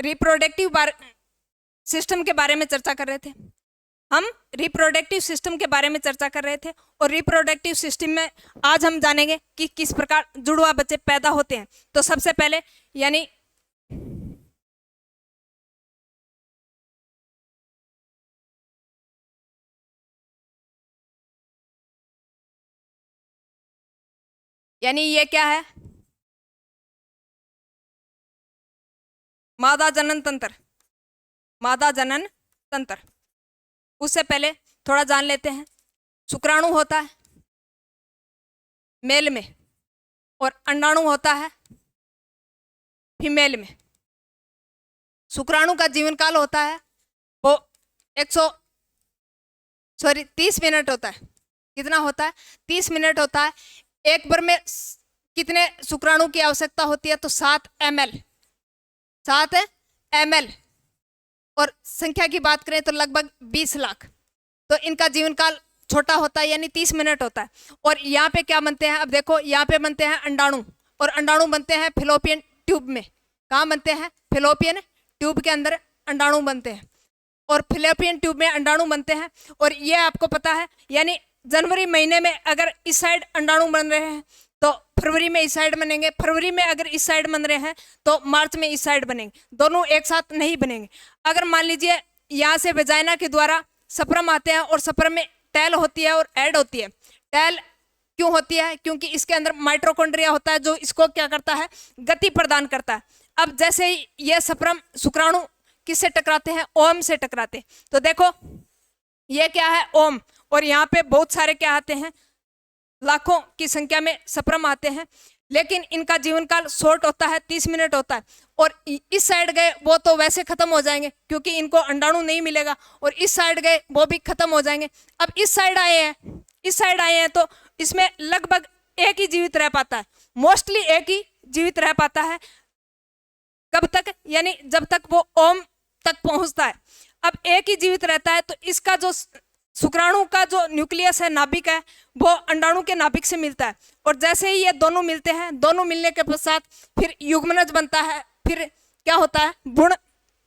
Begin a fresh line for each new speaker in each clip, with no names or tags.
Reproductive system के बारे में चर्चा कर रहे थे। हम रिप्रोडक्टिव सिस्टम के बारे में चर्चा कर रहे थे और रिप्रोडक्टिव सिस्टम में आज हम जानेंगे कि किस प्रकार जुड़वा बच्चे पैदा होते हैं। तो सबसे पहले यानी ये क्या है, मादा जनन तंत्र। मादा जनन तंत्र, उससे पहले थोड़ा जान लेते हैं। शुक्राणु होता है मेल में और अंडाणु होता है फीमेल में। शुक्राणु का जीवन काल होता है वो 30 मिनट होता है। कितना होता है? 30 मिनट होता है। एक बार में कितने शुक्राणु की आवश्यकता होती है? तो 7 ml। 7 ml। और संख्या की बात करें तो लगभग 20 लाख। तो इनका जीवन काल छोटा होता है यानी 30 मिनट होता है। और यहाँ पे क्या बनते हैं? अब देखो यहाँ पे बनते हैं अंडाणु, और अंडाणु बनते हैं फिलोपियन ट्यूब में। कहाँ बनते हैं? फिलोपियन ट्यूब के अंदर अंडाणु बनते हैं और फिलोपियन ट्यूब में अंडाणु बनते हैं। और ये आपको पता है यानी जनवरी महीने में अगर इस साइड अंडाणु बन रहे हैं तो फरवरी में इस साइड बनेंगे, फरवरी में अगर इस साइड बन रहे हैं तो मार्च में इस साइड बनेंगे। दोनों एक साथ नहीं बनेंगे। अगर मान लीजिए यहाँ से वेजाइना के द्वारा सप्रम आते हैं और सप्रम में टेल होती है और ऐड होती है। टेल क्यों होती है? क्योंकि इसके अंदर माइटोकॉन्ड्रिया होता है जो इसको क्या करता है? गति प्रदान करता है। अब जैसे ही ये सप्रम शुक्राणु किससे टकराते हैं? ओम से टकराते हैं। तो देखो ये क्या है? ओम। और यहाँ पे बहुत सारे क्या आते हैं? लाखों की संख्या में सप्रम आते हैं, लेकिन इनका जीवन काल शॉर्ट होता है, 30 मिनट होता है। और इस साइड गए वो तो वैसे खत्म हो जाएंगे क्योंकि इनको अंडाणु नहीं मिलेगा, और इस साइड गए वो भी खत्म हो जाएंगे। अब इस साइड आए हैं, इस साइड आए हैं तो इसमें लगभग एक ही जीवित रह पाता है, मोस्टली एक ही जीवित रह पाता है। कब तक? यानी जब तक वो ओम तक पहुंचता है। अब एक ही जीवित रहता है तो इसका जो शुक्राणु का जो न्यूक्लियस है, नाभिक है, वो अंडाणु के नाभिक से मिलता है। और जैसे ही ये दोनों मिलते हैं, दोनों मिलने के पश्चात फिर युग्मनज बनता है। फिर क्या होता है? भ्रूण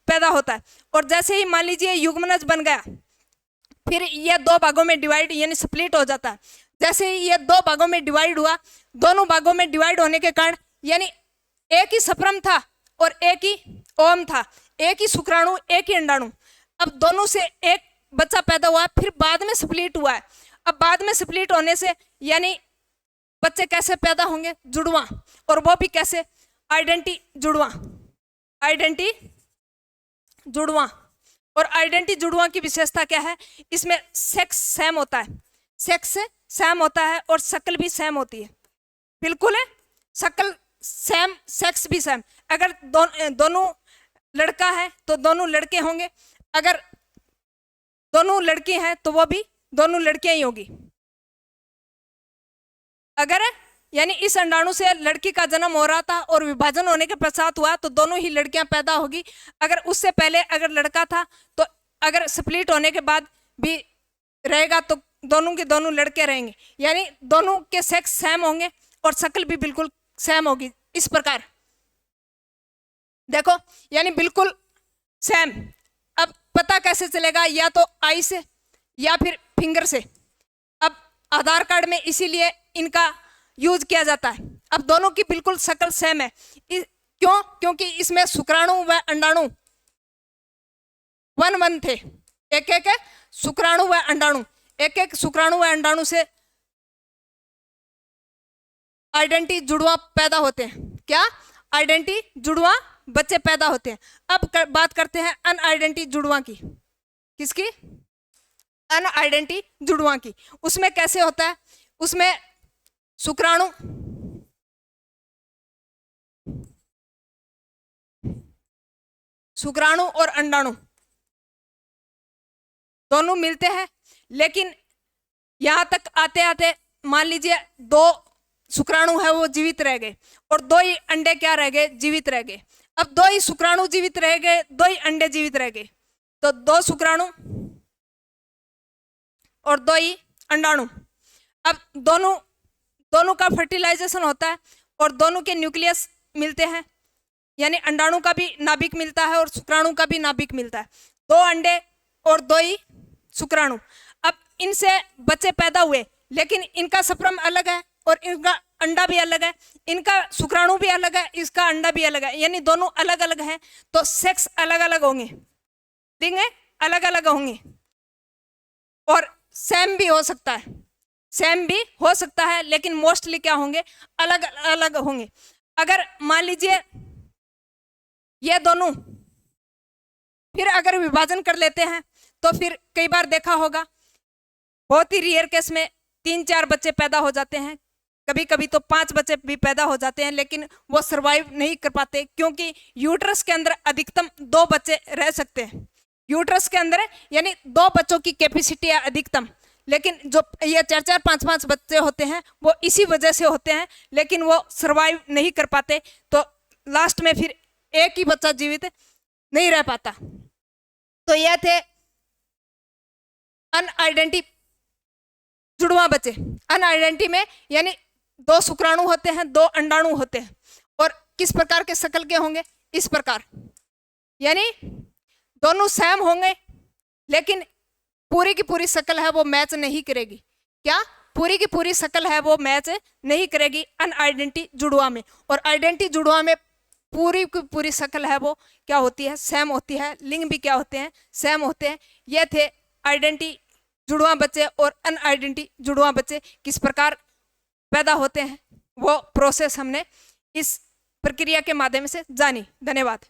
पैदा होता है। और जैसे ही मान लीजिए युग्मनज बन गया, फिर ये 2 भागों में डिवाइड यानी स्प्लिट हो जाता है। जैसे ही ये 2 भागों में डिवाइड हुआ, दोनों भागों में डिवाइड होने के कारण यानी एक ही सप्रम था और एक ही ओम था, एक ही शुक्राणु एक ही अंडाणु। अब दोनों से एक बच्चा पैदा हुआ, फिर बाद में स्प्लिट हुआ है। अब बाद में स्प्लिट होने से यानी बच्चे कैसे पैदा होंगे? जुड़वा। और वो भी कैसे? आइडेंटी जुड़वा। आइडेंटी जुड़वा। और आइडेंटी जुड़वा की विशेषता क्या है? इसमें सेक्स सेम होता है, सेक्स सेम होता है और शक्ल भी सेम होती है। बिल्कुल है, शक्ल सेम, सेक्स भी सेम। अगर दोनों लड़का है तो दोनों लड़के होंगे, अगर दोनों लड़की हैं तो वो भी दोनों लड़कियां ही होगी। अगर यानी इस अंडाणु से लड़की का जन्म हो रहा था और विभाजन होने के पश्चात हुआ तो दोनों ही लड़कियां पैदा होगी। अगर उससे पहले अगर लड़का था तो अगर स्प्लिट होने के बाद भी रहेगा तो दोनों के दोनों लड़के रहेंगे, यानी दोनों के सेक्स सेम होंगे और शक्ल भी बिल्कुल सेम होगी। इस प्रकार देखो यानी बिल्कुल सेम। अब पता कैसे चलेगा? या तो आई से या फिर फिंगर से। अब आधार कार्ड में इसीलिए इनका यूज किया जाता है। अब दोनों की बिल्कुल शक्ल सेम है। क्यों? क्योंकि इसमें शुक्राणु व अंडाणु 1-1 थे। एक एक शुक्राणु व अंडाणु, एक एक शुक्राणु व अंडाणु से आइडेंटी जुड़वा पैदा होते हैं। क्या? आइडेंटी जुड़वा बच्चे पैदा होते हैं। अब बात करते हैं अनआइडेंटी जुड़वा की। किसकी? अनआइडेंटी जुड़वा की। उसमें कैसे होता है? उसमें शुक्राणु और अंडाणु दोनों मिलते हैं, लेकिन यहां तक आते आते मान लीजिए 2 शुक्राणु है वो जीवित रह गए और 2 ही अंडे क्या रह गए? जीवित रह गए। अब 2 ही शुक्राणु जीवित रह गए, 2 ही अंडे जीवित रह गए, तो 2 शुक्राणु और 2 ही अंडाणु। अब दोनों का फर्टिलाइजेशन होता है और दोनों के न्यूक्लियस मिलते हैं यानी अंडाणु का भी नाभिक मिलता है और शुक्राणु का भी नाभिक मिलता है। 2 अंडे और 2 ही शुक्राणु। अब इनसे बच्चे पैदा हुए, लेकिन इनका स्पर्म अलग है और इनका अंडा भी अलग है, इनका शुक्राणु भी अलग है, इसका अंडा भी अलग है, यानी दोनों अलग अलग हैं, तो सेक्स अलग अलग होंगे, ठीक है, अलग अलग होंगे। और सेम भी हो सकता है, सेम भी हो सकता है, लेकिन मोस्टली क्या होंगे, अलग अलग होंगे। अगर मान लीजिए ये दोनों फिर अगर विभाजन कर लेते हैं तो फिर कई बार देखा होगा, बहुत ही रेयर केस में 3-4 बच्चे पैदा हो जाते हैं, कभी कभी तो 5 बच्चे भी पैदा हो जाते हैं, लेकिन वो सरवाइव नहीं कर पाते, क्योंकि यूट्रस के अंदर अधिकतम 2 बच्चे रह सकते हैं। यूट्रस के अंदर यानी 2 बच्चों की कैपेसिटी है अधिकतम, लेकिन जो ये 4-4, 5-5 बच्चे होते हैं वो इसी वजह से होते हैं, लेकिन वो सरवाइव नहीं कर पाते, तो लास्ट में फिर एक ही बच्चा जीवित नहीं रह पाता। तो ये थे अनआइडेंटी जुड़वा बच्चे। अनआइडेंटी में यानी 2 शुक्राणु होते हैं, 2 अंडाणु होते हैं, और किस प्रकार के शकल के होंगे, इस प्रकार, यानी दोनों सेम होंगे, लेकिन पूरी की पूरी शकल है वो मैच नहीं करेगी। क्या पूरी की पूरी शकल है वो मैच नहीं करेगी अनआइडेंटी जुड़वा में, और आइडेंटी जुड़वा में पूरी की पूरी शकल है वो क्या होती है, सेम होती है। लिंग भी क्या होते हैं, सेम होते हैं। ये थे आइडेंटी जुड़वा बच्चे और अनआइडेंटी जुड़वा बच्चे किस प्रकार पैदा होते हैं, वो प्रोसेस हमने इस प्रक्रिया के माध्यम से जानी। धन्यवाद।